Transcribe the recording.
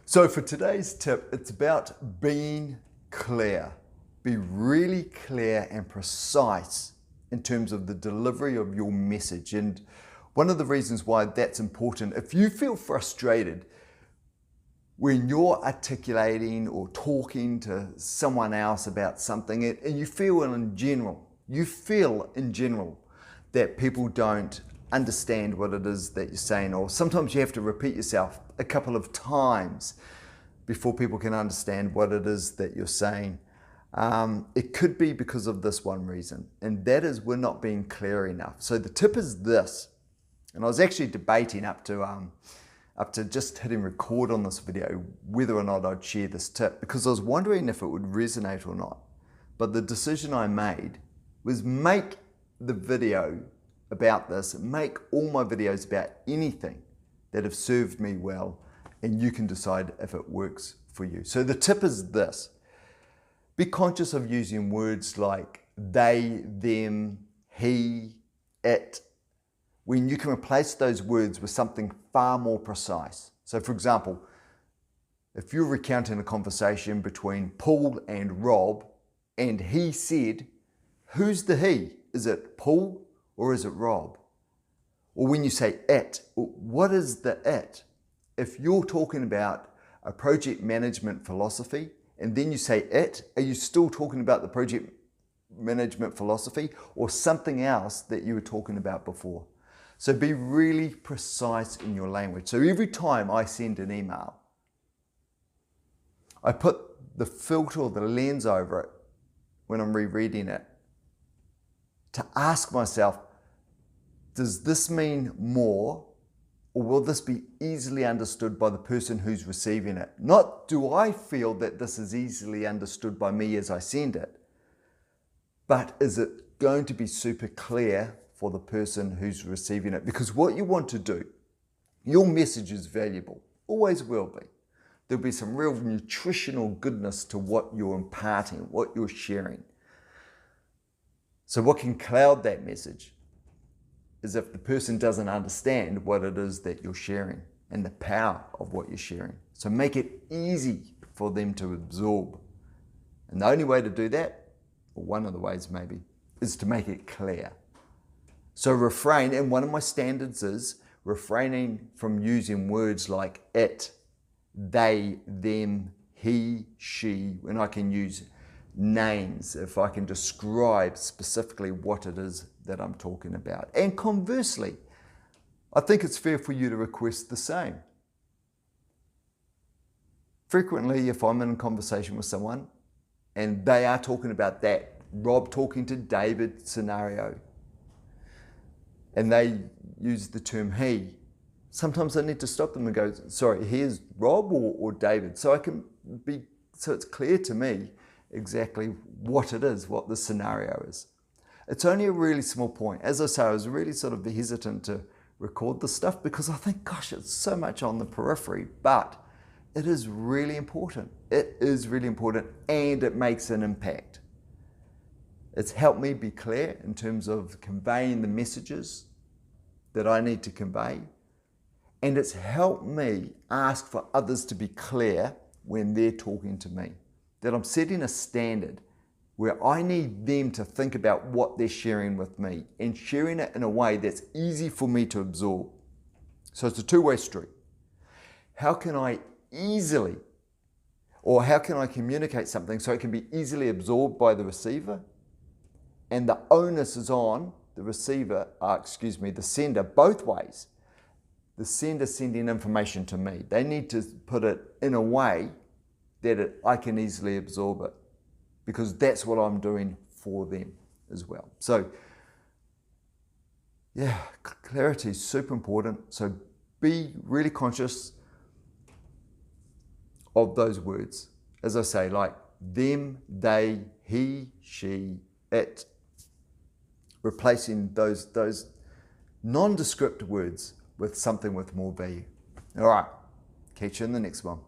So for today's tip, it's about being clear. Be really clear and precise in terms of the delivery of your message. And one of the reasons why that's important, if you feel frustrated when you're articulating or talking to someone else about something, and you feel in general that people don't understand what it is that you're saying, or sometimes you have to repeat yourself a couple of times before people can understand what it is that you're saying. It could be because of this one reason, and that is we're not being clear enough. So the tip is this, and I was actually debating up to just hitting record on this video whether or not I'd share this tip, because I was wondering if it would resonate or not. But the decision I made was make the video about this, make all my videos about anything that have served me well, and you can decide if it works for you. So the tip is this: be conscious of using words like they, them, he, it, when you can replace those words with something far more precise. So for example, if you're recounting a conversation between Paul and Rob, and he said, who's the he? Is it Paul or is it Rob? Or when you say it, what is the it? If you're talking about a project management philosophy and then you say it, are you still talking about the project management philosophy or something else that you were talking about before? So be really precise in your language. So every time I send an email, I put the filter or the lens over it when I'm rereading it to ask myself, does this mean more, or will this be easily understood by the person who's receiving it? Not do I feel that this is easily understood by me as I send it, but is it going to be super clear for the person who's receiving it? Because what you want to do, your message is valuable, always will be. There'll be some real nutritional goodness to what you're imparting, what you're sharing. So what can cloud that message is if the person doesn't understand what it is that you're sharing and the power of what you're sharing. So make it easy for them to absorb. And the only way to do that, or one of the ways maybe, is to make it clear. So refrain, and one of my standards is refraining from using words like it, they, them, he, she, when I can use names, if I can describe specifically what it is that I'm talking about. And conversely, I think it's fair for you to request the same. Frequently, if I'm in a conversation with someone and they are talking about that Rob talking to David scenario, and they use the term he, sometimes I need to stop them and go, sorry, here's Rob or David, so it's clear to me exactly what it is, what the scenario is. It's only a really small point. As I say, I was really sort of hesitant to record this stuff because I think, gosh, it's so much on the periphery, but it is really important. It is really important, and it makes an impact. It's helped me be clear in terms of conveying the messages that I need to convey, and it's helped me ask for others to be clear when they're talking to me. That I'm setting a standard where I need them to think about what they're sharing with me and sharing it in a way that's easy for me to absorb. So it's a two-way street. How can I communicate something so it can be easily absorbed by the receiver? And the onus is on the receiver, the sender, both ways. The sender sending information to me. They need to put it in a way that I can easily absorb it, because that's what I'm doing for them as well. So yeah, clarity is super important. So be really conscious of those words. As I say, like them, they, he, she, it. Replacing those nondescript words with something with more value. All right, catch you in the next one.